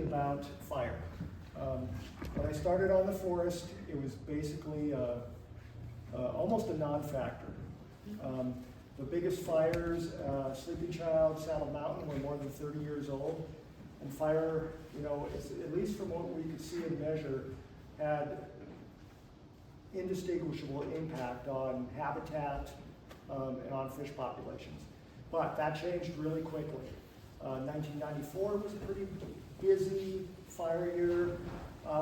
About fire. When I started on the forest, it was basically almost a non-factor. The biggest fires, Sleeping Child, Saddle Mountain, were more than 30 years old. And fire, at least from what we could see and measure, had indistinguishable impact on habitat and on fish populations. But that changed really quickly. 1994 was a pretty busy fire year.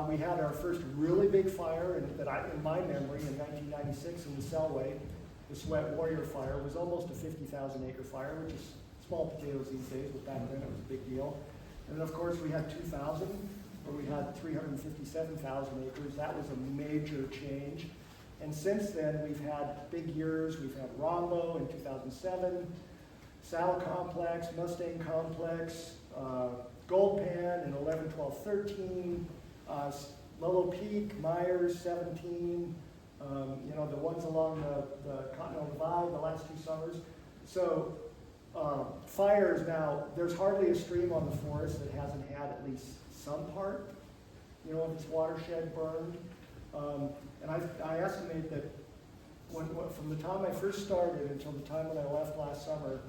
We had our first really big fire in my memory in 1996 in the Selway. The Sweat Warrior Fire was almost a 50,000 acre fire, which is small potatoes these days, but back then it was a big deal. And then of course we had 2000, where we had 357,000 acres. That was a major change. And since then we've had big years. We've had Rombo in 2007, Sal Complex, Mustang Complex, Gold Pan in 11, 12, 13, Lolo Peak, Myers 17, the ones along the Continental Divide the last 2 summers. So fires now, there's hardly a stream on the forest that hasn't had at least some part, of its watershed burned. And I estimate that from the time I first started until the time when I left last summer,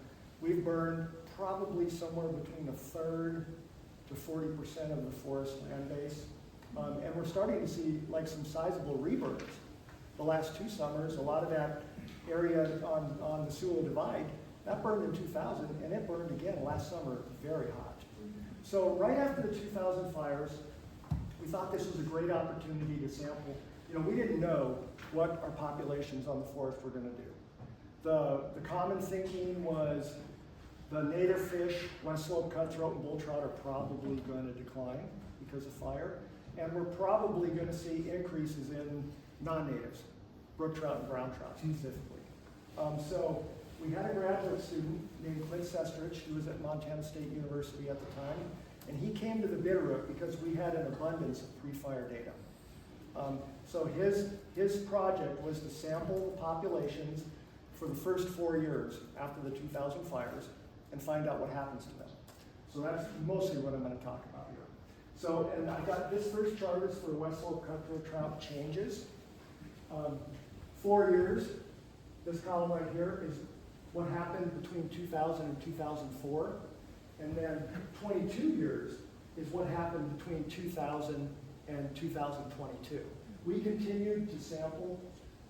we've burned probably somewhere between 1/3 to 40% of the forest land base. And we're starting to see like some sizable rebirths. The last 2 summers, a lot of that area on the Sewell Divide, that burned in 2000, and it burned again last summer very hot. So right after the 2000 fires, we thought this was a great opportunity to sample. We didn't know what our populations on the forest were going to do. The common thinking was the native fish, West Slope cutthroat and bull trout, are probably going to decline because of fire. And we're probably going to see increases in non-natives, brook trout and brown trout specifically. So we had a graduate student named KynsLee Scott, who was at Montana State University at the time, and he came to the Bitterroot because we had an abundance of pre-fire data. So his project was to sample the populations for the first 4 years after the 2000 fires and find out what happens to them. So that's mostly what I'm going to talk about here. So, and I got this first chart is for West Slope cutthroat trout changes. 4 years, this column right here is what happened between 2000 and 2004. And then 22 years is what happened between 2000 and 2022. We continued to sample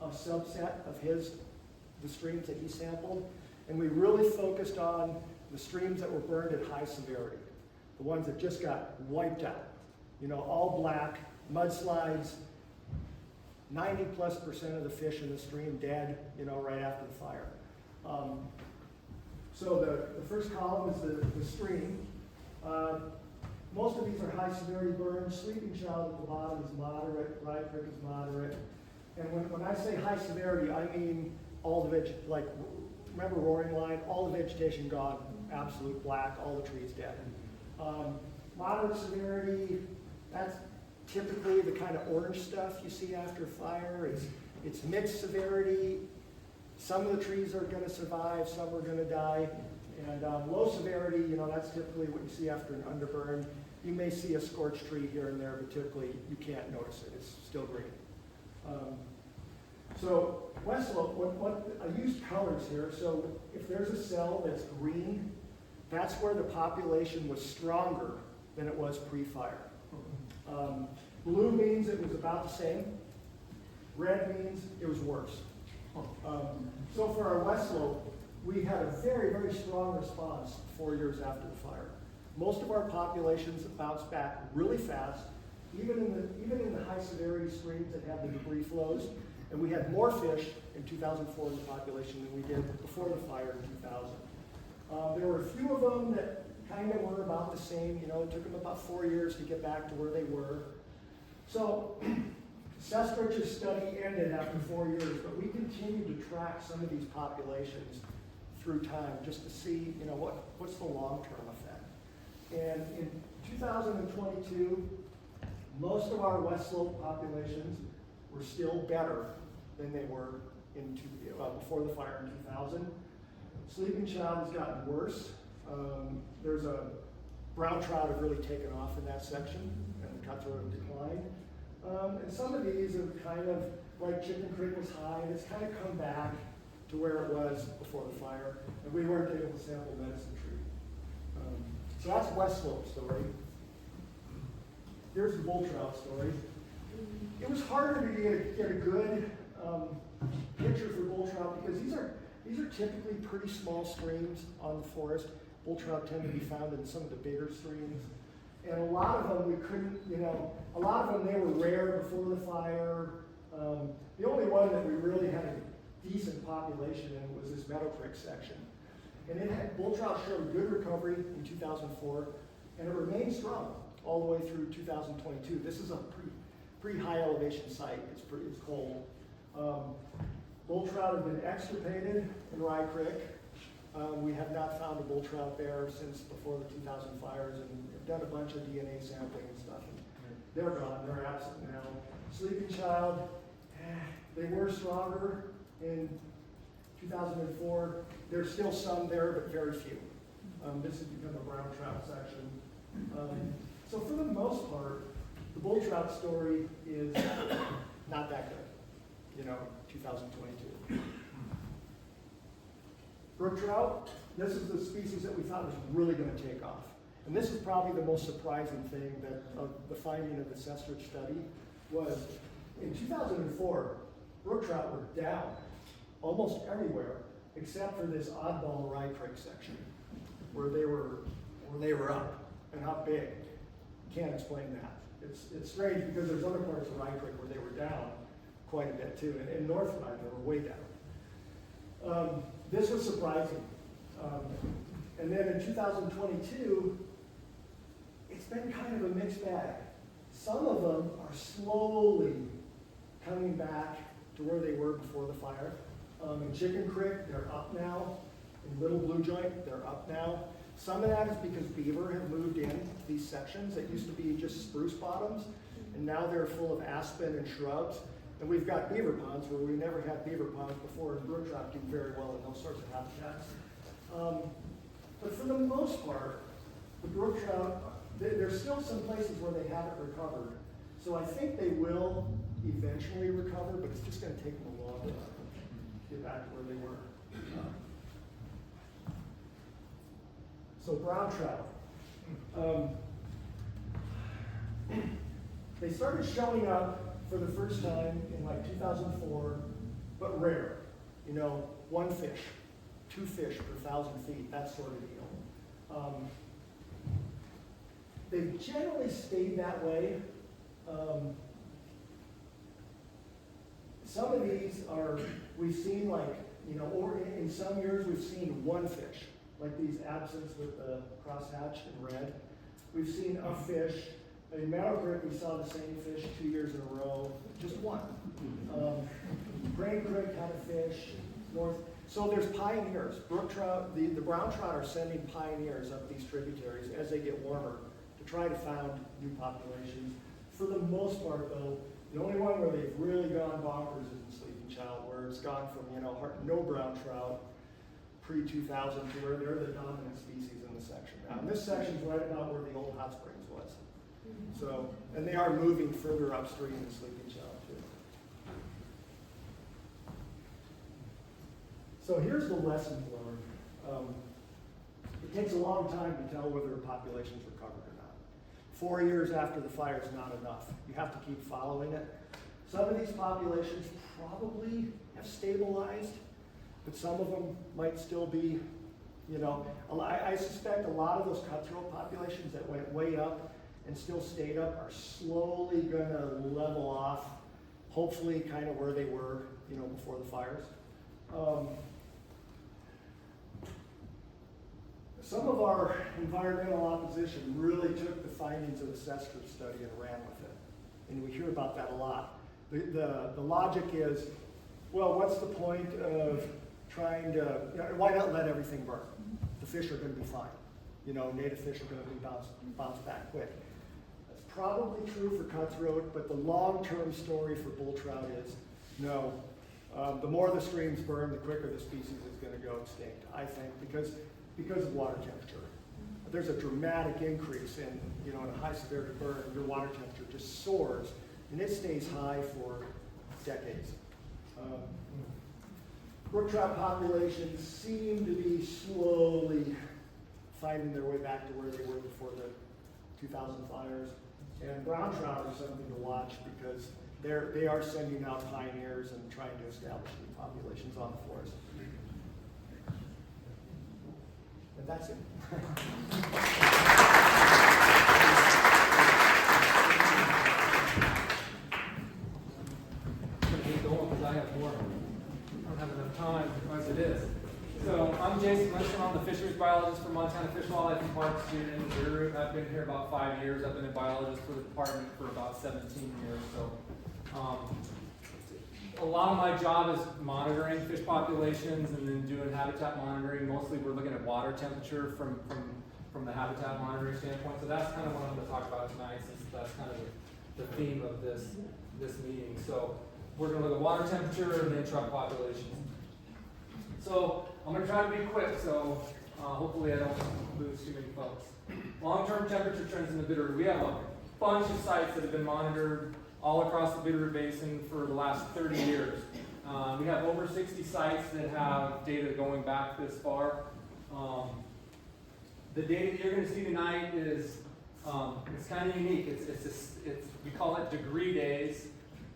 a subset of the streams that he sampled, and we really focused on the streams that were burned at high severity, the ones that just got wiped out, all black, mudslides, 90+% of the fish in the stream dead, right after the fire. So the first column is the stream. Most of these are high severity burns. Sleeping Child at the bottom is moderate, Rye Creek is moderate. And when I say high severity, I mean all the remember Roaring Line, all the vegetation gone, absolute black, all the trees dead. Moderate severity, that's typically the kind of orange stuff you see after fire. It's mixed severity. Some of the trees are going to survive, some are going to die. And low severity, that's typically what you see after an underburn. You may see a scorched tree here and there, but typically you can't notice it. It's still green. So West Slope, what I used colors here. So if there's a cell that's green, that's where the population was stronger than it was pre-fire. Blue means it was about the same. Red means it was worse. So for our West Slope, we had a very, very strong response 4 years after the fire. Most of our populations bounced back really fast, even in the high severity streams that had the debris flows. And we had more fish in 2004 in the population than we did before the fire in 2000. There were a few of them that kind of were about the same. It took them about 4 years to get back to where they were. So Sestrich's study ended after 4 years, but we continued to track some of these populations through time just to see, what's the long-term effect. And in 2022, most of our West Slope populations were still better than they were before the fire in 2000. Sleeping Child has gotten worse. There's a Brown trout have really taken off in that section, and the cutthroat have declined. And some of these have kind of, like Chicken Creek was high, and it's kind of come back to where it was before the fire, and we weren't able to sample Medicine Tree. So that's West Slope story. Here's the bull trout story. It was harder to get a good picture for bull trout because these are typically pretty small streams on the forest. Bull trout tend to be found in some of the bigger streams. And a lot of them we couldn't, a lot of them they were rare before the fire. The only one that we really had a decent population in was this Meadow Creek section. And bull trout showed good recovery in 2004, and it remained strong all the way through 2022. This is a pretty high elevation site. It's cold. Bull trout have been extirpated in Rye Creek. We have not found a bull trout there since before the 2000 fires, and have done a bunch of DNA sampling and stuff. And they're gone. They're absent now. Sleeping Child, they were stronger in 2004. There's still some there, but very few. This has become a brown trout section. So for the most part, the bull trout story is not that good, 2022. Brook trout, this is the species that we thought was really going to take off. And this is probably the most surprising thing that of the finding of the Sestrich study was in 2004, brook trout were down almost everywhere except for this oddball Rye Creek section where they were up and up big. Can't explain that. It's strange because there's other parts of Rye Creek where they were down quite a bit too. And in North Rye, they were way down. This was surprising. And then in 2022, it's been kind of a mixed bag. Some of them are slowly coming back to where they were before the fire. In Chicken Creek, they're up now. In Little Blue Joint, they're up now. Some of that is because beaver have moved in to these sections that used to be just spruce bottoms, and now they're full of aspen and shrubs. And we've got beaver ponds where we never had beaver ponds before, and brook trout do very well in those sorts of habitats. But for the most part, the brook trout, there's still some places where they haven't recovered. So I think they will eventually recover, but it's just going to take them a long time to get back to where they were. So brown trout. They started showing up for the first time in like 2004, but rare. One fish, 2 fish per 1,000 feet, that sort of deal. They've generally stayed that way. Some of these we've seen or in some years we've seen 1 fish, like these absents with the crosshatch in red. We've seen a fish. In Meadow Creek, we saw the same fish 2 years in a row, just 1. Grain Creek had a fish. So there's pioneers. Brook trout, the brown trout are sending pioneers up these tributaries as they get warmer to try to found new populations. For the most part, though, the only one where they've really gone bonkers is in Sleeping Child, where it's gone from no brown trout pre-2000 to where they're the dominant species in the section. Now, this section's right about where the old hot springs was. So, and they are moving further upstream in Sleeping Child too. So here's the lesson learned. It takes a long time to tell whether a population's recovered or not. 4 years after the fire is not enough. You have to keep following it. Some of these populations probably have stabilized, but some of them might still be, I suspect a lot of those cutthroat populations that went way up and still stayed up are slowly going to level off, hopefully kind of where they were, before the fires. Some of our environmental opposition really took the findings of the Sestrich study and ran with it. And we hear about that a lot. The logic is, well, what's the point of trying to, why not let everything burn? The fish are going to be fine. Native fish are going to be bounce back quick. That's probably true for cutthroat, but the long-term story for bull trout is, no, the more the streams burn, the quicker the species is going to go extinct, I think, because of water temperature. there's a dramatic increase in, in a high severity burn, your water temperature just soars, and it stays high for decades. Brook trout populations seem to be slowly finding their way back to where they were before the 2000 fires. And brown trout are something to watch because they are sending out pioneers and trying to establish new populations on the forest. And that's it. I'm going to keep going because I have more. I don't have enough time as it is. So I'm Lindstrom. I'm the fisheries biologist for Montana Fish, Wildlife, and Parks here in Bitterroot. I've been here about 5 years. I've been a biologist for the department for about 17 years. So a lot of my job is monitoring fish populations and then doing habitat monitoring. Mostly we're looking at water temperature from the habitat monitoring standpoint. So that's kind of what I'm going to talk about tonight, since that's kind of the theme of this meeting. So we're going to look at water temperature and then trout populations. So I'm going to try to be quick, so hopefully I don't lose too many folks. Long-term temperature trends in the Bitterroot. We have a bunch of sites that have been monitored all across the Bitterroot Basin for the last 30 years. We have over 60 sites that have data going back this far. The data that you're going to see tonight is it's kind of unique. We call it degree days.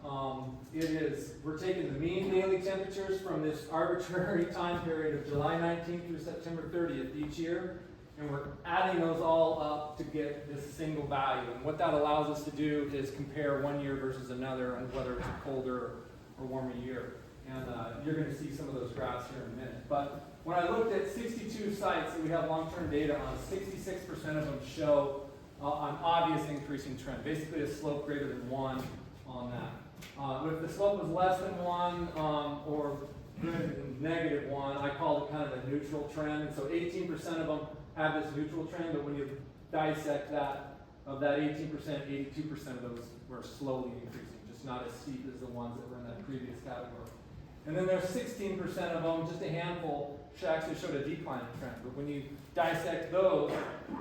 We're taking the mean daily temperatures from this arbitrary time period of July 19th through September 30th each year, and we're adding those all up to get this single value. And what that allows us to do is compare one year versus another, and whether it's a colder or warmer year. And you're going to see some of those graphs here in a minute. But when I looked at 62 sites that we have long-term data on, 66% of them show an obvious increasing trend, basically a slope greater than 1 on that. If the slope was less than 1 or greater than -1, I call it kind of a neutral trend. And so 18% of them have this neutral trend, but when you dissect that, of that 18%, 82% of those were slowly increasing, just not as steep as the ones that were in that previous category. And then there's 16% of them, just a handful, actually showed a declining trend. But when you dissect those,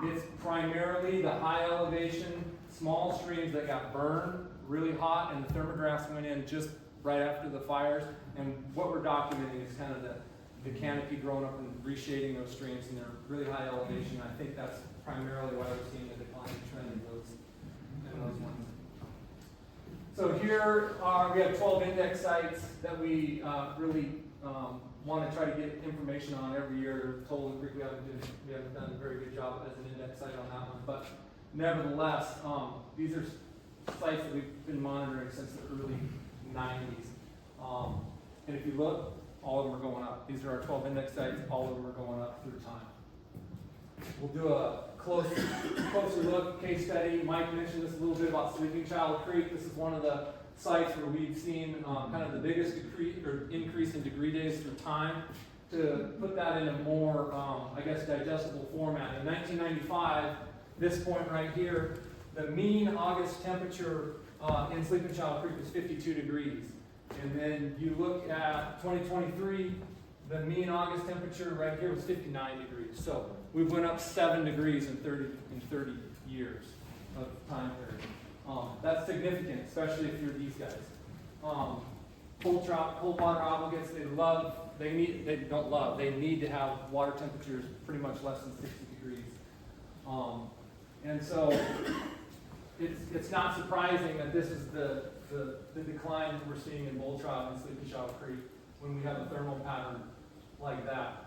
it's primarily the high elevation, small streams that got burned really hot, and the thermographs went in just right after the fires. And what we're documenting is kind of the canopy growing up and reshading those streams, and they're really high elevation. I think that's primarily why we're seeing a declining trend in those ones. So here we have 12 index sites that we really want to try to get information on every year. Totally Creek, we haven't done a very good job as an index site on that one, but nevertheless, these are sites that we've been monitoring since the early 90s. And if you look, all of them are going up. These are our 12 index sites, all of them are going up through time. We'll do a closer look, case study. Mike mentioned this a little bit about Sleeping Child Creek. This is one of the sites where we've seen kind of the biggest increase in degree days through time. To put that in a more, digestible format. In 1995, this point right here, the mean August temperature in Sleeping Child Creek was 52 degrees. And then you look at 2023, the mean August temperature right here was 59 degrees. So we went up 7 degrees in 30 years of time period. That's significant, especially if you're these guys. Cold water obligates, they need to have water temperatures pretty much less than 60 degrees. And so it's not surprising that this is the decline that we're seeing in bull trout and Sleeping Child Creek when we have a thermal pattern like that.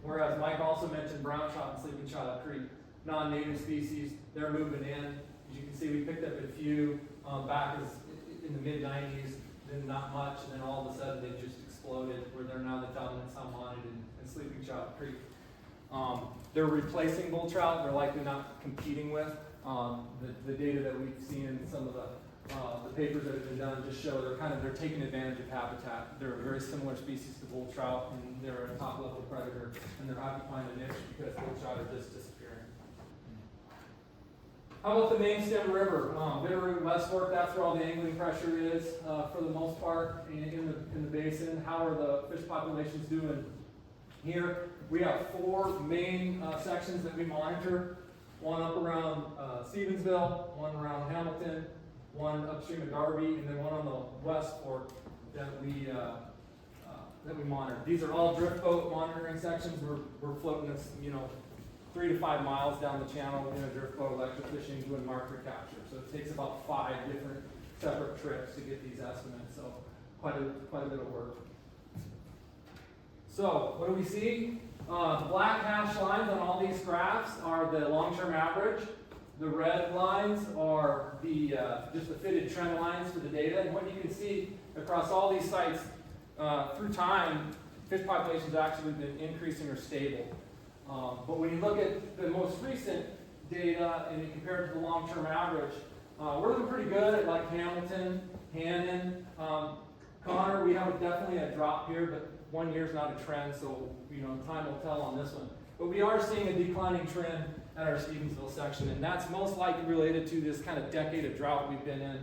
Whereas Mike also mentioned brown trout and Sleeping Child Creek, non-native species, they're moving in. As you can see, we picked up a few back in the mid-90s, then not much, and then all of a sudden they just exploded where they're now the dominant salmonid in Sleeping Child Creek. They're replacing bull trout, they're likely not competing with. The data that we've seen in some of the papers that have been done just show they're taking advantage of habitat. They're a very similar species to bull trout, and they're a top level predator, and they're occupying a niche because bull trout are just disappearing. How about the main stem river? Bitterroot, West Fork, that's where all the angling pressure is for the most part in the basin. How are the fish populations doing here? We have 4 main sections that we monitor. One up around Stevensville, one around Hamilton, one upstream of Darby, and then one on the west fork that we monitor. These are all drift boat monitoring sections. We're floating this, 3 to 5 miles down the channel in a drift boat, electric fishing, doing marker capture. So it takes about 5 different separate trips to get these estimates. So quite a bit of work. So what do we see? The black hashed lines on all these graphs are the long-term average. The red lines are the just the fitted trend lines for the data. And what you can see across all these sites through time, fish populations have actually been increasing or stable. But when you look at the most recent data and you compare it to the long-term average, we're looking pretty good at like Hamilton, Hannon, Connor. We have definitely a drop here, but 1 year's not a trend, so time will tell on this one. But we are seeing a declining trend at our Stevensville section, and that's most likely related to this kind of decade of drought we've been in.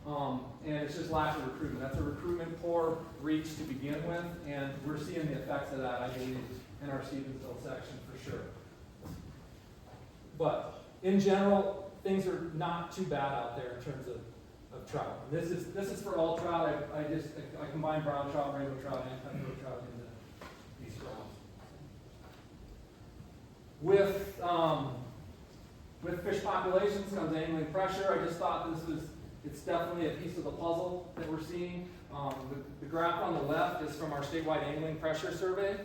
And it's just lack of recruitment. That's a recruitment poor reach to begin with, and we're seeing the effects of that, I believe, in our Stevensville section for sure. But in general, things are not too bad out there in terms of trout. And this is for all trout. I combine brown trout, rainbow trout, and cutthroat trout into these grounds. With fish populations comes angling pressure. I just thought it's definitely a piece of the puzzle that we're seeing. The graph on the left is from our statewide angling pressure survey,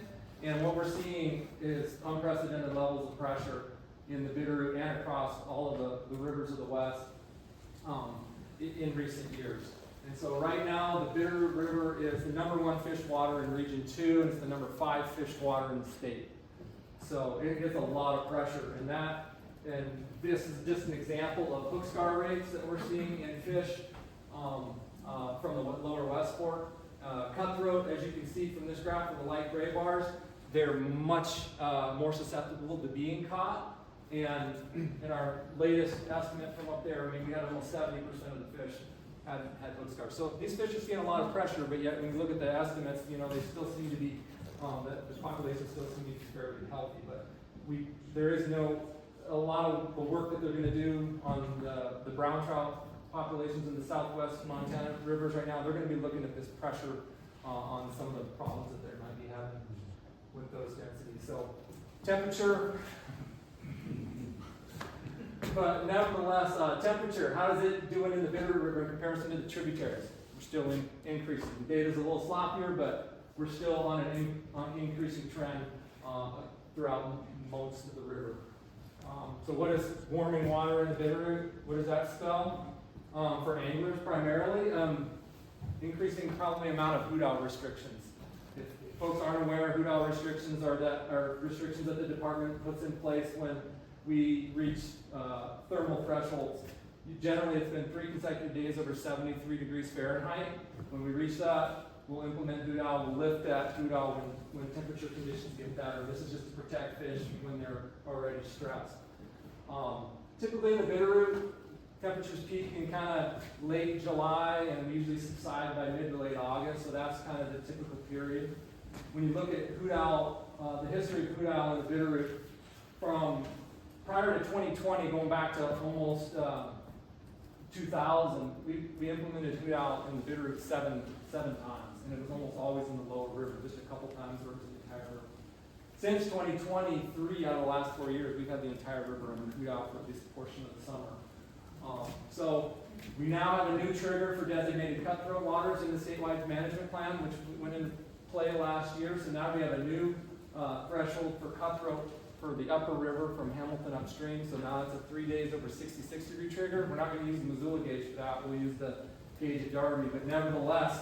and what we're seeing is unprecedented levels of pressure in the Bitterroot and across all of the rivers of the West in recent years. And so right now, the Bitterroot River is the #1 fish water in Region 2, and it's the #5 fish water in the state. So it gets a lot of pressure, and this is just an example of hook scar rates that we're seeing in fish from the lower West Fork. Cutthroat, as you can see from this graph with the light gray bars, they're much more susceptible to being caught. And in our latest estimate from up there, we had almost 70% of the fish had hook scars. So these fish are seeing a lot of pressure, but yet when you look at the estimates, they still seem to be, the population still seems to be fairly healthy. But there is a lot of the work that they're going to do on the brown trout populations in the southwest Montana rivers right now. They're going to be looking at this pressure on some of the problems that they might be having with those densities. So temperature. But nevertheless, temperature, how is it doing in the Bitterroot River in comparison to the tributaries? We're still increasing. The data's a little sloppier, but we're still on an increasing trend throughout most of the river. So what is warming water in the Bitterroot? What does that spell? For anglers primarily, increasing probably amount of hoot owl restrictions. If folks aren't aware, hoot owl restrictions are restrictions that the department puts in place when we reach thermal thresholds. Generally, it's been 3 consecutive days over 73 degrees Fahrenheit. When we reach that, we'll implement hoot owl. We'll lift that hoot owl when temperature conditions get better. This is just to protect fish when they're already stressed. Typically in the Bitterroot, temperatures peak in kind of late July and usually subside by mid to late August. So that's kind of the typical period. When you look at hoot owl, the history of hoot owl in the Bitterroot from prior to 2020, going back to almost 2000, we implemented hoot owl in the Bitterroot seven times, and it was almost always in the lower river, just a couple times versus the entire river. Since 2023, out of the last 4 years, we've had the entire river under hoot owl for at least a portion of the summer. So we now have a new trigger for designated cutthroat waters in the statewide management plan, which went into play last year. So now we have a new threshold for cutthroat for the upper river from Hamilton upstream. So now it's a 3 days over 66 degree trigger. We're not going to use the Missoula gauge for that. We'll use the gauge at Darby. But nevertheless,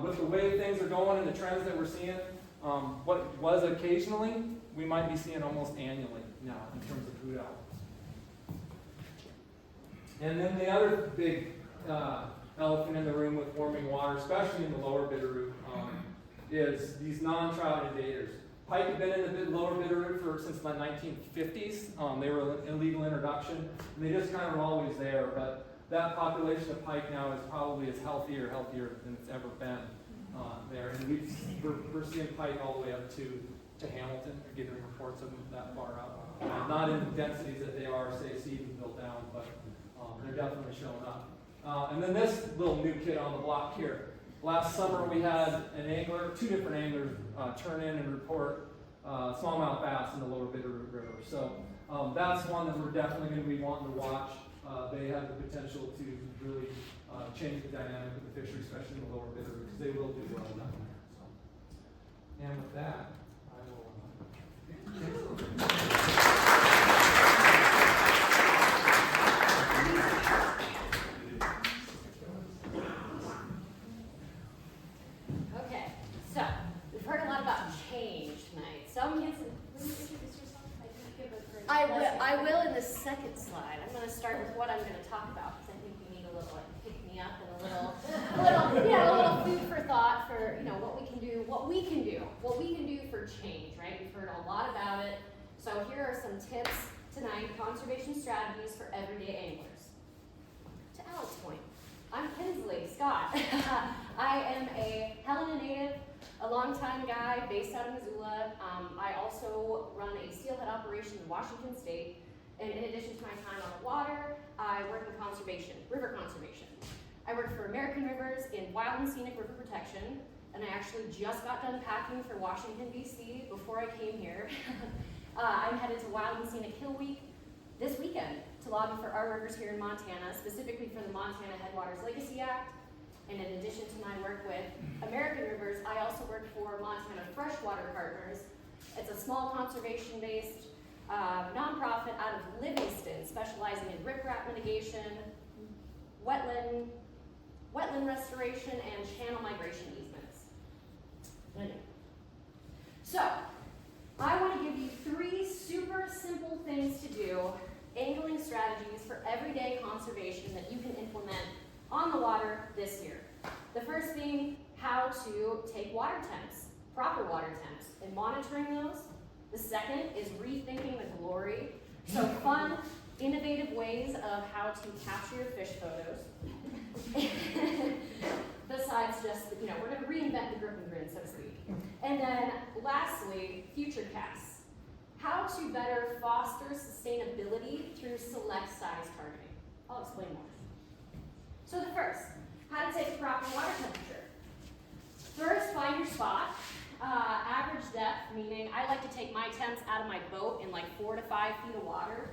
with the way things are going and the trends that we're seeing, what was occasionally, we might be seeing almost annually now in terms of hoot owl. And then the other big elephant in the room with warming water, especially in the lower Bitterroot, is these non-trout invaders. Pike have been in the lower Bitterroot since the 1950s. They were an illegal introduction, and they just kind of were always there. But that population of pike now is probably as healthier than it's ever been there. And we're seeing pike all the way up to to Hamilton. They're getting reports of them that far out. Not in the densities that they are, say, Stephenville down, but they're definitely showing up. And then this little new kid on the block here. Last summer we had an angler, 2 different anglers turn in and report smallmouth bass in the lower Bitterroot River. So that's one that we're definitely going to be wanting to watch. They have the potential to really change the dynamic of the fishery, especially in the lower Bitterroot, because they will do well down there. So, and with that, I will. Okay, so we've heard a lot about change tonight. Some kids, will you introduce yourself? I didn't give a great I will in the second slide. I'm going to start with what I'm going to talk about because I think we need a little like pick me up and a little food for thought for what we can do for change. Right? We've heard a lot about it. So here are some tips tonight: conservation strategies for everyday anglers. To Alex's point, I'm KynsLee Scott. I am a Helena native, a longtime guy based out of Missoula. I also run a steelhead operation in Washington State. And in addition to my time on the water, I work in conservation, river conservation. I work for American Rivers in wild and scenic river protection. And I actually just got done packing for Washington, D.C. before I came here. I'm headed to Wild and Scenic Hill Week this weekend to lobby for our rivers here in Montana, specifically for the Montana Headwaters Legacy Act. And in addition to my work with American Rivers, I also work for Montana Freshwater Partners. It's a small conservation-based nonprofit out of Livingston, specializing in riprap mitigation, wetland restoration, and channel migration easements. Anyway. So, I want to give you 3 super simple things to do, angling strategies for everyday conservation that you can implement on the water this year. The first being how to take water temps, proper water temps, and monitoring those. The second is rethinking the glory. So fun, innovative ways of how to capture your fish photos. Besides just, we're going to reinvent the grip and grin, so to speak. And then lastly, future casts. How to better foster sustainability through select size targeting. I'll explain more. So the first, how to take a proper water temperature. First, find your spot. Average depth, meaning I like to take my temps out of my boat in like 4 to 5 feet of water.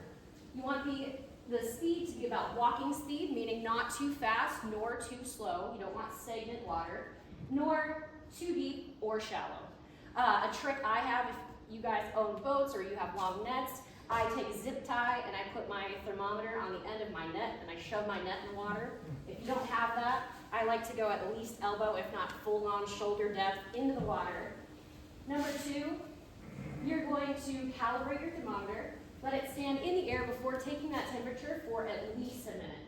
You want the speed to be about walking speed, meaning not too fast nor too slow. You don't want stagnant water, nor too deep or shallow. A trick I have, if you guys own boats or you have long nets, I take a zip tie and I put my thermometer on the end of my net and I shove my net in the water. If you don't have that, I like to go at least elbow, if not full-on shoulder depth into the water. Number 2, you're going to calibrate your thermometer. Let it stand in the air before taking that temperature for at least a minute.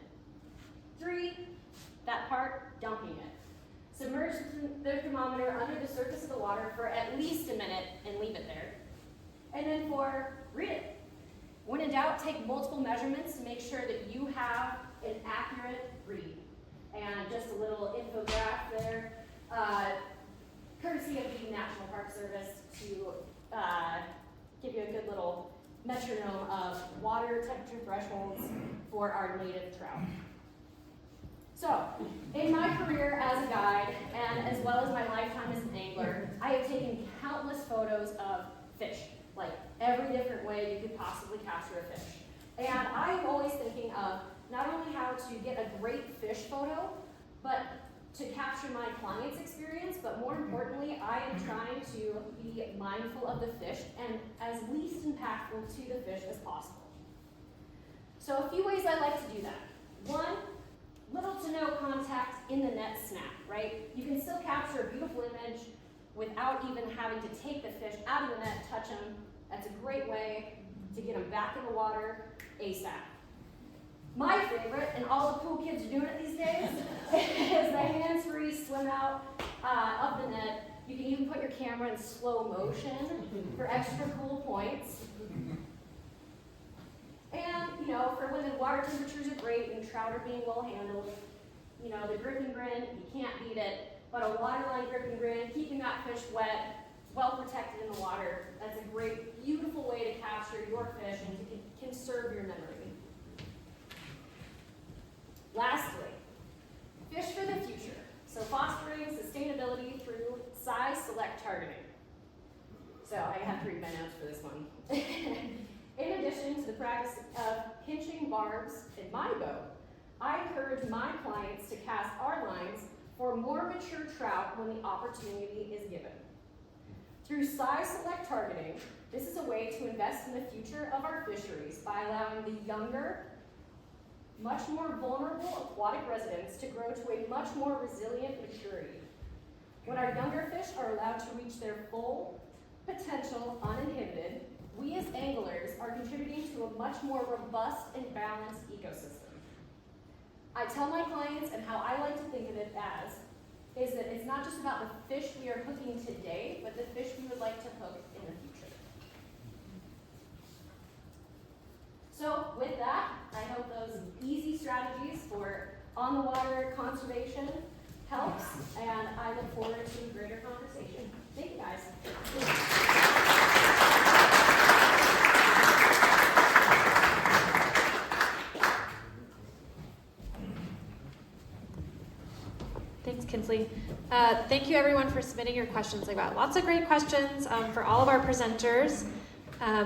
3, that part, dumping it. Submerge the thermometer under the surface of the water for at least a minute and leave it there. And then 4, read it. When in doubt, take multiple measurements to make sure that you have an accurate read. And just a little infographic there, courtesy of the National Park Service to give you a good little metronome of water temperature thresholds for our native trout. So, in my career as a guide, and as well as my lifetime as an angler, I have taken countless photos of fish, like every different way you could possibly capture a fish. And I'm always thinking of not only how to get a great fish photo, but to capture my client's experience, but more importantly, I am trying to be mindful of the fish and as least impactful to the fish as possible. So a few ways I like to do that. 1, little to no contact in the net snap, right? You can still capture a beautiful image without even having to take the fish out of the net, touch them. That's a great way to get them back in the water ASAP. My favorite, and all the cool kids are doing it these days, is the hands-free swim out of the net. You can even put your camera in slow motion for extra cool points. And, for when the water temperatures are great and trout are being well handled, the grip and grin, you can't beat it. But a waterline grip and grin, keeping that fish wet well protected in the water. That's a great, beautiful way to capture your fish and to conserve your memory. Lastly, fish for the future. So fostering sustainability through size select targeting. So I have to read my notes for this one. In addition to the practice of pinching barbs in my boat, I encourage my clients to cast our lines for more mature trout when the opportunity is given. Through size select targeting, this is a way to invest in the future of our fisheries by allowing the younger, much more vulnerable aquatic residents to grow to a much more resilient maturity. When our younger fish are allowed to reach their full potential uninhibited, we as anglers are contributing to a much more robust and balanced ecosystem. I tell my clients, and how I like to think of it as, is that it's not just about the fish we are hooking today, but the fish we would like to hook in the future. So with that, I hope those easy strategies for on-the-water conservation helps, and I look forward to a greater conversation. Thank you, guys. Thanks, KynsLee. Thank you everyone for submitting your questions. I got lots of great questions for all of our presenters.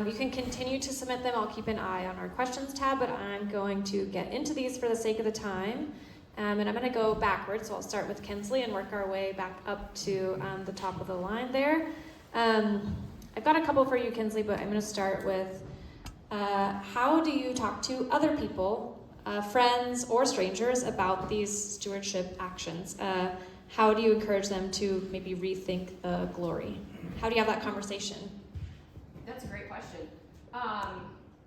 You can continue to submit them. I'll keep an eye on our questions tab, but I'm going to get into these for the sake of the time. And I'm going to go backwards, so I'll start with KynsLee and work our way back up to the top of the line there. I've got a couple for you, KynsLee, but I'm going to start with how do you talk to other people, friends or strangers, about these stewardship actions? How do you encourage them to maybe rethink the glory? How do you have that conversation? That's a great question.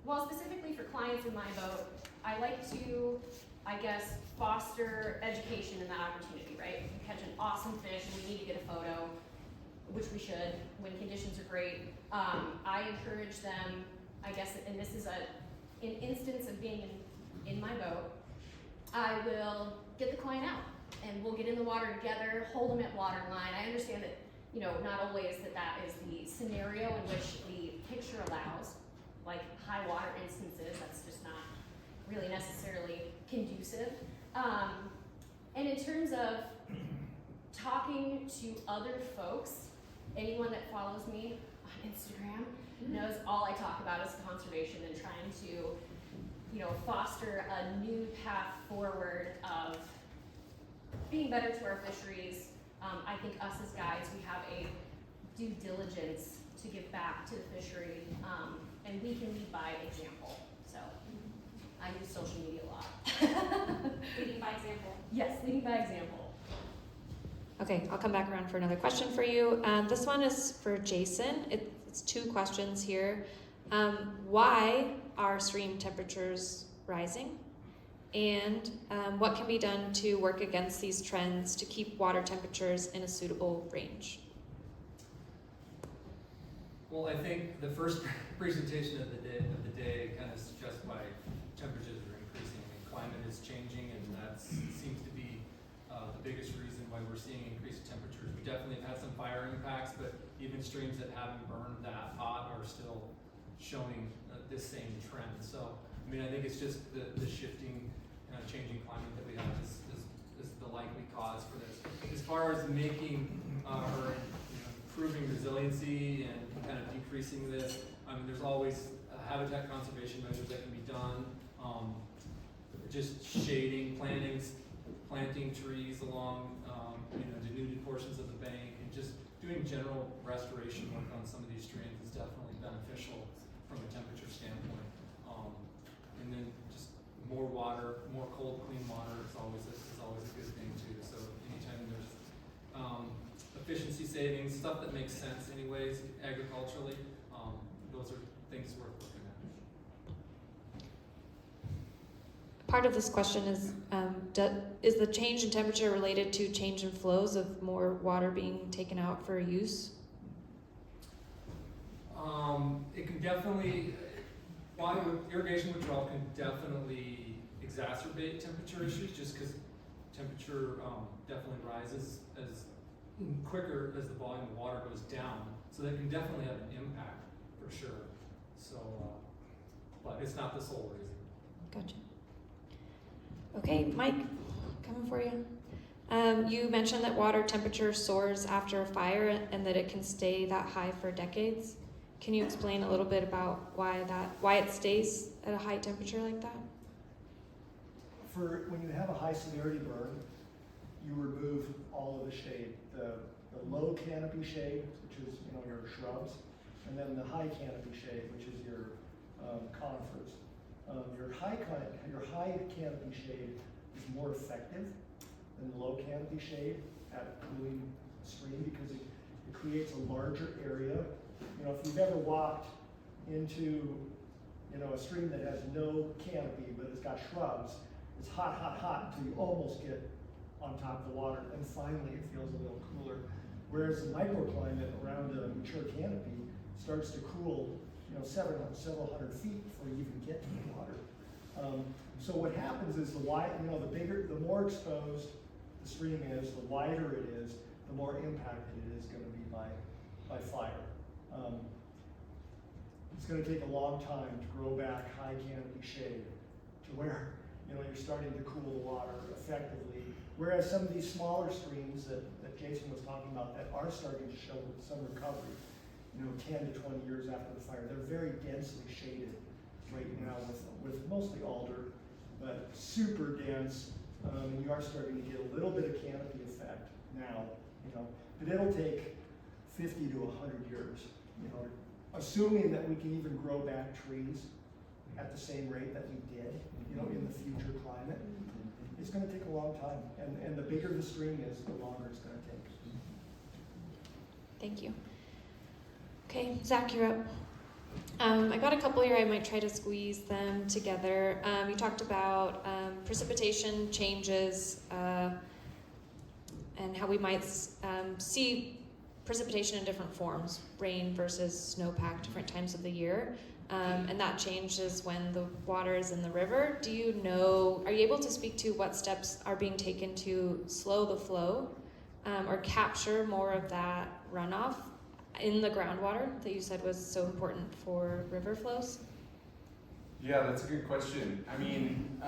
Well, specifically for clients in my boat, I like to, I guess, foster education in that opportunity, right? You catch an awesome fish and we need to get a photo, which we should when conditions are great. I encourage them, I guess, and this is an instance of being in my boat, I will get the client out and we'll get in the water together, hold them at waterline. I understand that, you know, not always that is the scenario in which the picture allows, like high water instances, that's just not really necessarily conducive. And in terms of talking to other folks, anyone that follows me on Instagram knows all I talk about is conservation and trying to, you know, foster a new path forward of being better to our fisheries. I think us as guides, we have a due diligence to give back to the fishery, and we can lead by example. So I use social media a lot. Leading by example. Yes, leading by example. Okay, I'll come back around for another question for you. This one is for Jason. It's two questions here. Why are stream temperatures rising? And what can be done to work against these trends to keep water temperatures in a suitable range? Well, I think the first presentation of the day kind of suggests why temperatures are increasing. I mean, climate is changing, and that seems to be the biggest reason why we're seeing increased temperatures. We definitely have had some fire impacts, but even streams that haven't burned that hot are still showing this same trend. So, I mean, I think it's just the shifting, changing climate that we have is the likely cause for this. As far as making or improving resiliency and kind of decreasing this, I mean, there's always habitat conservation measures that can be done. Just shading, planting trees along denuded portions of the bank, and just doing general restoration work on some of these streams is definitely beneficial from a temperature standpoint. And then just more water, more cold, clean water is always a good thing too. So anytime there's efficiency savings, stuff that makes sense anyways, agriculturally, those are things worth looking at. Part of this question is the change in temperature related to change in flows of more water being taken out for use? It can definitely, irrigation withdrawal can definitely exacerbate temperature issues, just because temperature definitely rises as quicker as the volume of water goes down. So they can definitely have an impact for sure. So, but it's not the sole reason. Gotcha. Okay, Mike, coming for you. You mentioned that water temperature soars after a fire and that it can stay that high for decades. Can you explain a little bit about why it stays at a high temperature like that? For when you have a high severity burn, you remove all of the shade, the low canopy shade, which is your shrubs, and then the high canopy shade, which is your conifers. Your high canopy shade is more effective than the low canopy shade at cooling the stream because it creates a larger area. If you've ever walked into a stream that has no canopy but it's got shrubs, it's hot until you almost get on top of the water, and finally it feels a little cooler. Whereas the microclimate around a mature canopy starts to cool, several hundred feet before you even get to the water. So what happens is the more exposed the stream is, the wider it is, the more impacted it is going to be by fire. It's going to take a long time to grow back high canopy shade to where you're starting to cool the water effectively. Whereas some of these smaller streams that Jason was talking about that are starting to show some recovery, 10 to 20 years after the fire, they're very densely shaded right now with mostly alder, but super dense. And you are starting to get a little bit of canopy effect now, but it'll take 50 to 100 years, assuming that we can even grow back trees at the same rate that we did, in the future climate. It's going to take a long time, and the bigger the stream is, the longer it's going to take. Thank you. Okay, Zach, you're up. I got a couple here. I might try to squeeze them together. You talked about precipitation changes and how we might see precipitation in different forms, rain versus snowpack, different times of the year. And that changes when the water is in the river. Are you able to speak to what steps are being taken to slow the flow or capture more of that runoff in the groundwater that you said was so important for river flows? Yeah, that's a good question. I mean,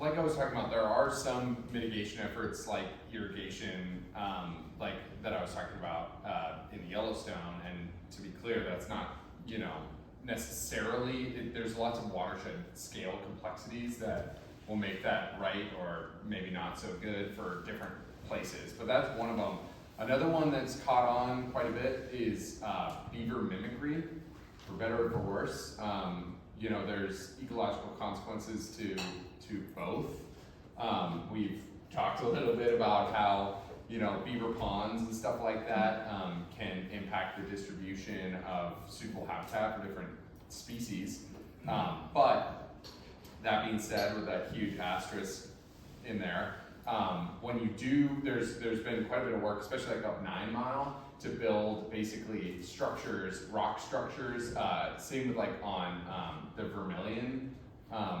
like I was talking about, there are some mitigation efforts like irrigation, like that I was talking about in the Yellowstone. And to be clear, that's not, necessarily, there's lots of watershed scale complexities that will make that right or maybe not so good for different places. But that's one of them. Another one that's caught on quite a bit is beaver mimicry, for better or for worse. There's ecological consequences to both. We've talked a little bit about how beaver ponds and stuff like that can impact the distribution of suitable habitat for different species. But that being said, with that huge asterisk in there, when you do, there's been quite a bit of work, especially like up 9 Mile, to build basically structures, rock structures. Same with like on the Vermilion,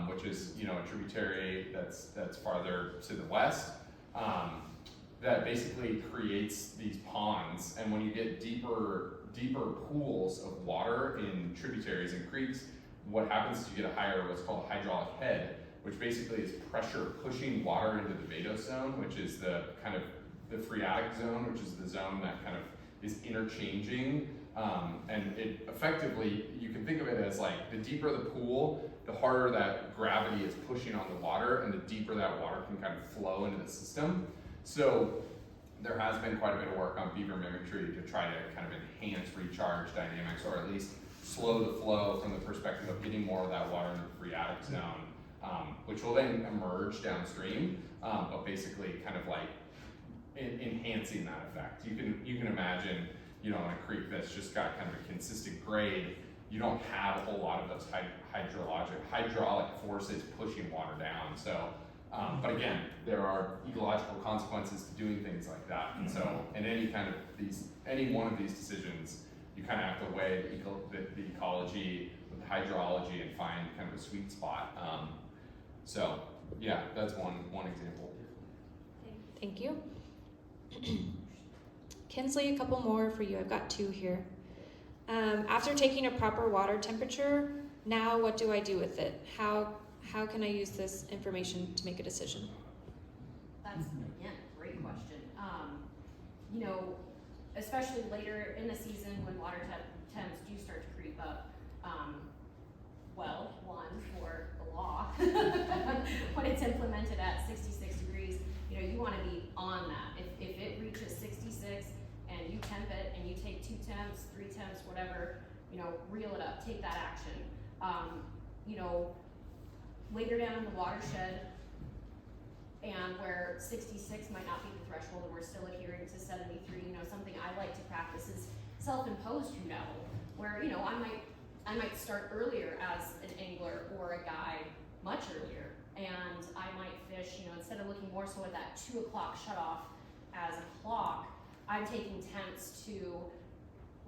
which is a tributary that's farther to the west. That basically creates these ponds, and when you get deeper pools of water in tributaries and creeks, what happens is you get a higher what's called a hydraulic head, which basically is pressure pushing water into the vadose zone, which is the kind of the phreatic zone, which is the zone that kind of is interchanging, and it effectively, you can think of it as like the deeper the pool, the harder that gravity is pushing on the water, and the deeper that water can kind of flow into the system. So there has been quite a bit of work on beaver mimicry to try to kind of enhance recharge dynamics, or at least slow the flow from the perspective of getting more of that water in the phreatic zone, which will then emerge downstream, but basically kind of like enhancing that effect. You can imagine, in a creek that's just got kind of a consistent grade, you don't have a whole lot of those hydraulic forces pushing water down. So, but again, there are ecological consequences to doing things like that. And so, in any one of these decisions, you kind of have to weigh the ecology with the hydrology and find kind of a sweet spot. So, yeah, that's one example. Thank you. KynsLee, a couple more for you. I've got 2 here. After taking a proper water temperature, now what do I do with it? How can I use this information to make a decision? That's, again, a great question. You know, especially later in the season when water temps do start to creep up, well, one, for the law, when it's implemented at 66 degrees, you know, you want to be on that. If it reaches 66 and you temp it and you take 2 temps, 3 temps, whatever, you know, reel it up, take that action. You know, later down in the watershed, and where 66 might not be the threshold and we're still adhering to 73, you know, something I like to practice is self-imposed travel, where, you know, I might start earlier as an angler or a guide, much earlier, and I might fish, you know, instead of looking more so at that 2 o'clock shut off as a clock, I'm taking temps to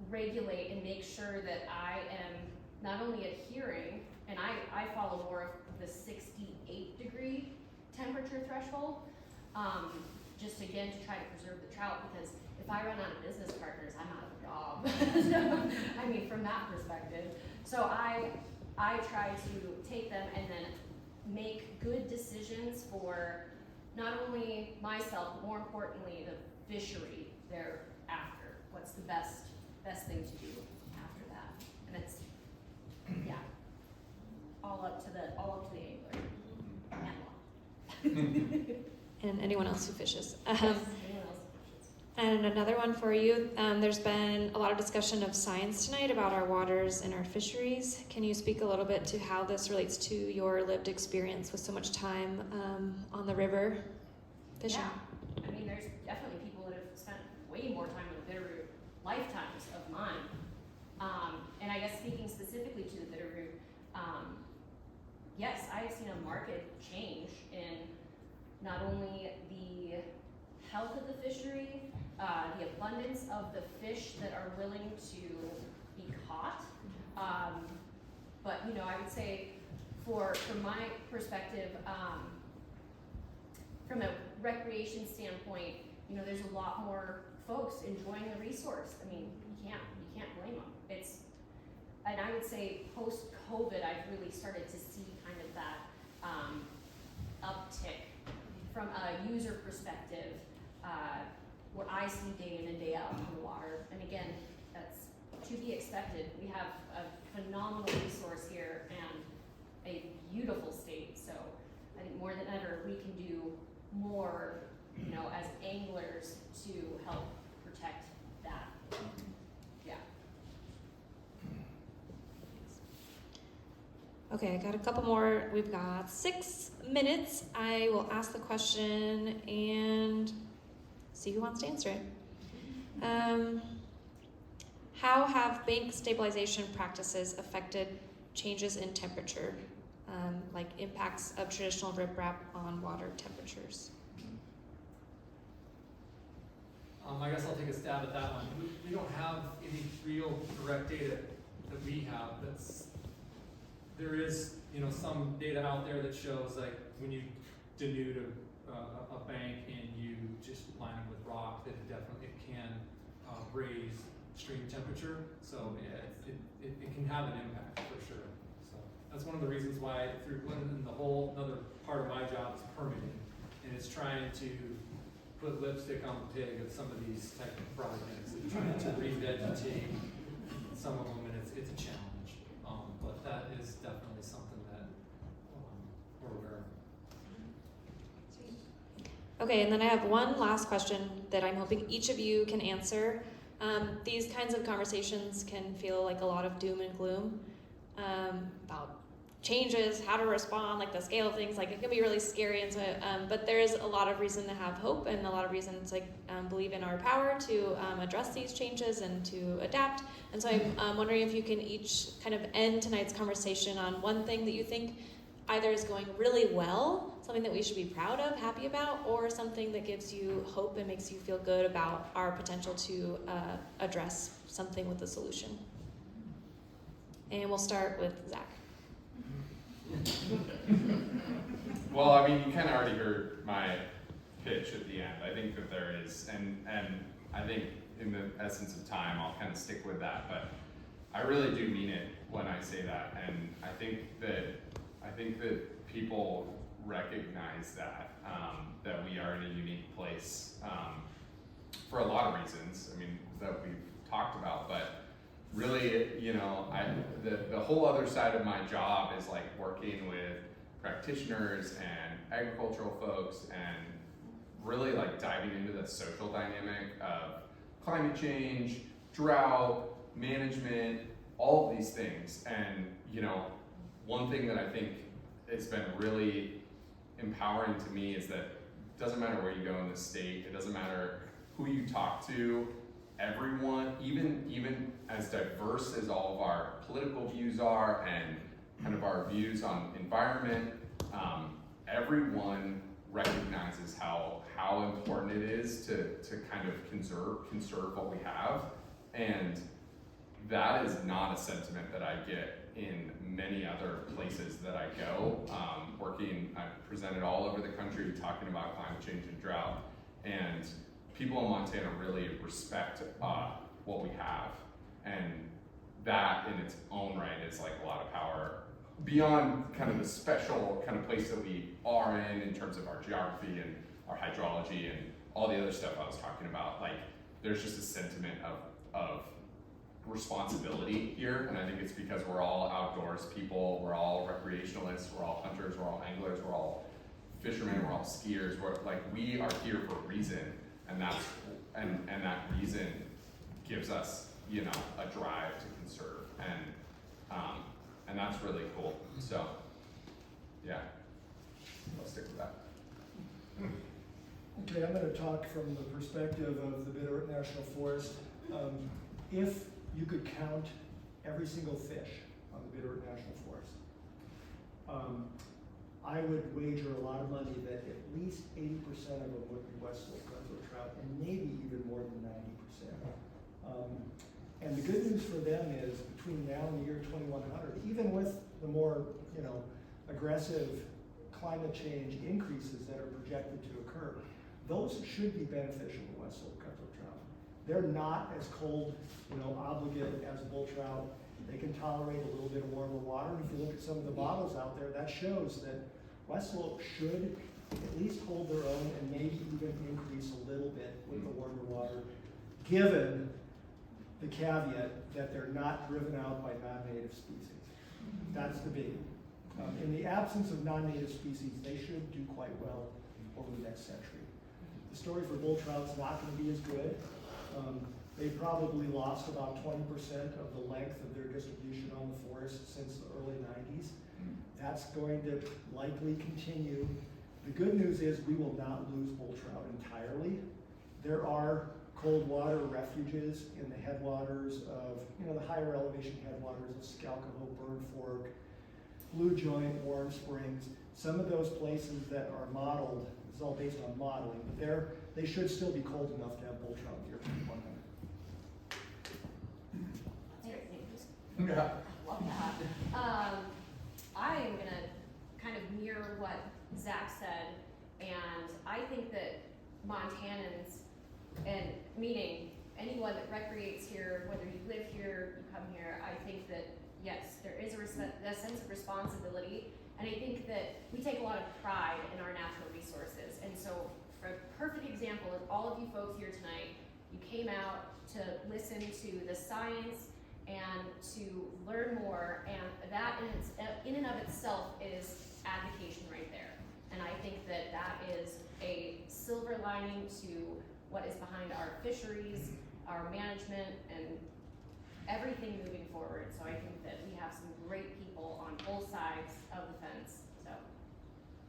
regulate and make sure that I am not only adhering, and I follow more of the 68 degree temperature threshold, just again to try to preserve the trout, because if I run out of business partners, I'm out of a job. I mean, from that perspective. So I try to take them and then make good decisions for not only myself, but more importantly, the fishery thereafter. What's the best thing to do after that? And it's, yeah, all up to the angler and law. And anyone else who fishes. Yes, anyone else who fishes. And another one for you. There's been a lot of discussion of science tonight about our waters and our fisheries. Can you speak a little bit to how this relates to your lived experience with so much time on the river fishing? Yeah, I mean, there's definitely people that have spent way more time in the Bitterroot, lifetimes of mine. And I guess speaking specifically to the Bitterroot, yes, I have seen a marked change in not only the health of the fishery, the abundance of the fish that are willing to be caught. But you know, I would say from my perspective, from a recreation standpoint, you know, there's a lot more folks enjoying the resource. I mean, you can't blame them. And I would say post-COVID, I've really started to see kind of that uptick from a user perspective, what I see day in and day out on the water. And again, that's to be expected. We have a phenomenal resource here and a beautiful state. So I think more than ever, we can do more, you know, as anglers to help protect that. Yeah. Okay, I got a couple more. We've got 6 minutes. I will ask the question and see who wants to answer it. How have bank stabilization practices affected changes in temperature, like impacts of traditional riprap on water temperatures? I guess I'll take a stab at that one. We don't have any real direct data that we have. There is, you know, some data out there that shows like when you denude a bank and you just line it with rock, that it definitely can raise stream temperature. So yeah, it can have an impact for sure. So that's one of the reasons why another part of my job is permitting, and it's trying to put lipstick on the pig of some of these type of projects and trying to revegetate some of them, and it's a challenge. But that is definitely something that we're aware of. Okay, and then I have one last question that I'm hoping each of you can answer. These kinds of conversations can feel like a lot of doom and gloom about changes, how to respond, like the scale of things, like it can be really scary. And so, but there is a lot of reason to have hope and a lot of reasons to believe in our power to address these changes and to adapt. And so I'm wondering if you can each kind of end tonight's conversation on one thing that you think either is going really well, something that we should be proud of, happy about, or something that gives you hope and makes you feel good about our potential to address something with a solution. And we'll start with Zach. Well, I mean, you kind of already heard my pitch at the end. I think that there is, and I think in the essence of time, I'll kind of stick with that. But I really do mean it when I say that, and I think that people recognize that that we are in a unique place for a lot of reasons. I mean, that we've talked about, but really, you know, the whole other side of my job is like working with practitioners and agricultural folks and really like diving into the social dynamic of climate change, drought, management, all of these things. And, you know, one thing that I think has been really empowering to me is that it doesn't matter where you go in the state, it doesn't matter who you talk to, everyone, even as diverse as all of our political views are and kind of our views on environment, everyone recognizes how important it is to kind of conserve what we have. And that is not a sentiment that I get in many other places that I go. I've presented all over the country talking about climate change and drought, and people in Montana really respect what we have, and that in its own right is like a lot of power beyond kind of the special kind of place that we are in terms of our geography and our hydrology and all the other stuff I was talking about. Like, there's just a sentiment of responsibility here, and I think it's because we're all outdoors people, we're all recreationalists, we're all hunters, we're all anglers, we're all fishermen, we're all skiers. We are here for a reason, and that reason gives us, you know, a drive to conserve, and that's really cool. So, yeah, I'll stick with that. Okay, I'm going to talk from the perspective of the Bitterroot National Forest. If you could count every single fish on the Bitterroot National Forest, I would wager a lot of money that at least 80% of them would be West Slope cutthroat trout, and maybe even more than 90%. And the good news for them is between now and the year 2100, even with the more, you know, aggressive climate change increases that are projected to occur, those should be beneficial to West Slope cutthroat trout. They're not as cold, you know, obligate as bull trout. They can tolerate a little bit of warmer water. And if you look at some of the models out there, that shows that West Slope should at least hold their own and maybe even increase a little bit with the warmer water, given the caveat that they're not driven out by non-native species. That's the big. In the absence of non-native species, they should do quite well over the next century. The story for bull trout's not going to be as good. They probably lost about 20% of the length of their distribution on the forest since the early 90s. That's going to likely continue. The good news is we will not lose bull trout entirely. There are cold water refuges in the headwaters of, you know, the higher elevation headwaters of Scalcoho, Burn Fork, Blue Joint, Warm Springs. Some of those places that are modeled, it's all based on modeling, but they should still be cold enough to have bull trout in the year 2100. That's great news. Yeah. Love that. I am gonna kind of mirror what Zach said, and I think that Montanans, and meaning anyone that recreates here, whether you live here, you come here, I think that yes, there is a sense of responsibility, and I think that we take a lot of pride in our natural resources. And so, for a perfect example, of all of you folks here tonight, you came out to listen to the science and to learn more, and that in and of itself is advocation right there. And I think that that is a silver lining to what is behind our fisheries, our management, and everything moving forward. So I think that we have some great people on both sides of the fence. So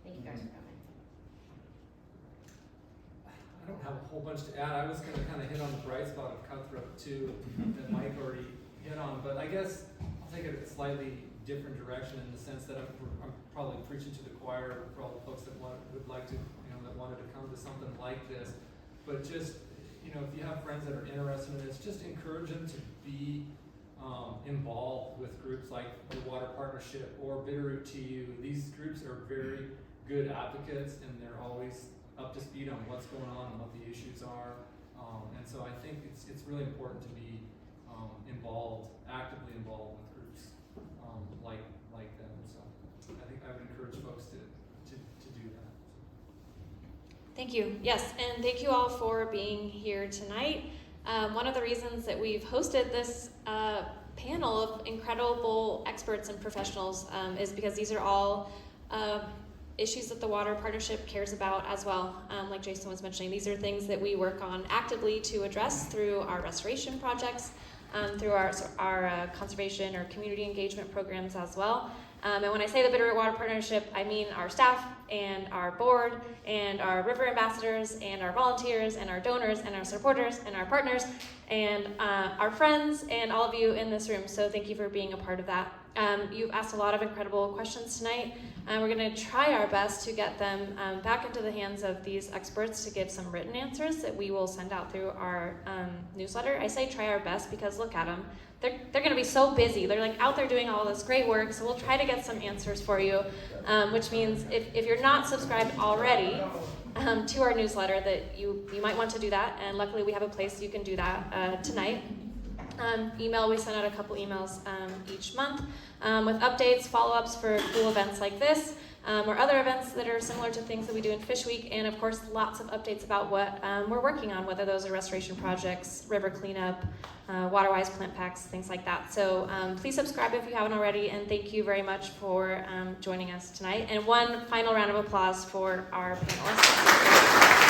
thank you guys for coming. I don't have a whole bunch to add. I was going to kind of hit on the bright spot of cutthroat too, that Mike already hit on, but I guess I'll take it a slightly different direction in the sense that I'm probably preaching to the choir for all the folks that would like to, you know, that wanted to come to something like this. But just, you know, if you have friends that are interested in this, just encourage them to be involved with groups like the Water Partnership or Bitterroot TU. These groups are very good advocates, and they're always up to speed on what's going on and what the issues are. And so I think it's really important to be actively involved with groups like them. So I think I would encourage folks to do that. Thank you. Yes, and thank you all for being here tonight. One of the reasons that we've hosted this panel of incredible experts and professionals is because these are all issues that the Water Partnership cares about as well. Like Jason was mentioning, these are things that we work on actively to address through our restoration projects, through our conservation or community engagement programs as well. And when I say the Bitterroot Water Partnership, I mean our staff and our board and our river ambassadors and our volunteers and our donors and our supporters and our partners and our friends and all of you in this room. So thank you for being a part of that. You've asked a lot of incredible questions tonight, and we're going to try our best to get them back into the hands of these experts to give some written answers that we will send out through our newsletter. I say try our best because look at them. They're going to be so busy. They're like out there doing all this great work, so we'll try to get some answers for you, which means if you're not subscribed already to our newsletter, that you might want to do that, and luckily we have a place you can do that tonight. Email, we send out a couple emails each month with updates, follow-ups for cool events like this, or other events that are similar to things that we do in Fish Week, and of course lots of updates about what we're working on, whether those are restoration projects, river cleanup, water-wise plant packs, things like that. So please subscribe if you haven't already, and thank you very much for joining us tonight. And one final round of applause for our panelists.